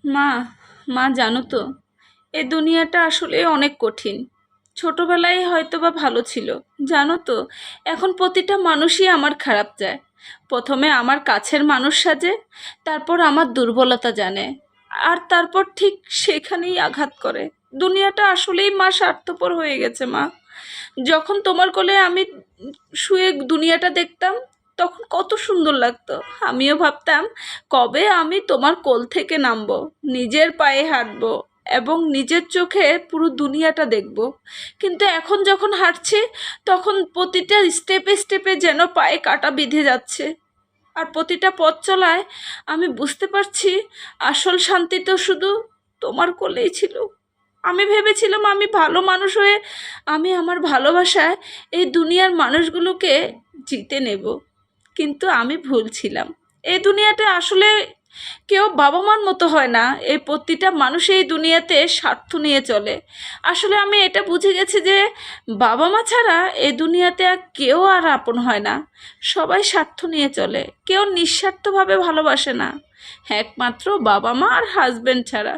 মা মা জানো তো, এ দুনিয়াটা আসলে অনেক কঠিন। ছোটবেলায় হয়তো বা ভালো ছিল, জানো তো। এখন প্রতিটা মানুষই আমার খারাপ চায়। প্রথমে আমার কাছের মানুষ সাজে, তারপর আমার দুর্বলতা জানে, আর তারপর ঠিক সেখানেই আঘাত করে। দুনিয়াটা আসলেই মা স্বার্থপর হয়ে গেছে মা। যখন তোমার কোলে আমি শুয়ে দুনিয়াটা দেখতাম, তখন কত সুন্দর লাগতো। আমিও ভাবতাম কবে আমি তোমার কোল থেকে নামবো, নিজের পায়ে হাঁটবো এবং নিজের চোখে পুরো দুনিয়াটা দেখব। কিন্তু এখন যখন হাঁটছি, তখন প্রতিটা স্টেপে স্টেপে যেন পায়ে কাঁটা বিঁধে যাচ্ছে। আর প্রতিটা পথ চলায় আমি বুঝতে পারছি আসল শান্তি তো শুধু তোমার কোলেই ছিল। আমি ভেবেছিলাম আমি ভালো মানুষ হয়ে আমি আমার ভালোবাসায় এই দুনিয়ার মানুষগুলোকে জিতে নেব, কিন্তু আমি ভুল ছিলাম। এই দুনিয়াটা আসলে কেউ বাবা মার মতো হয় না। এই প্রতিটা মানুষ এই দুনিয়াতে স্বার্থ নিয়ে চলে। আসলে আমি এটা বুঝে গেছি যে বাবা মা ছাড়া এই দুনিয়াতে আর কেউ আর আপন হয় না। সবাই স্বার্থ নিয়ে চলে, কেউ নিঃস্বার্থভাবে ভালোবাসে না, একমাত্র বাবা মা আর হাজবেন্ড ছাড়া।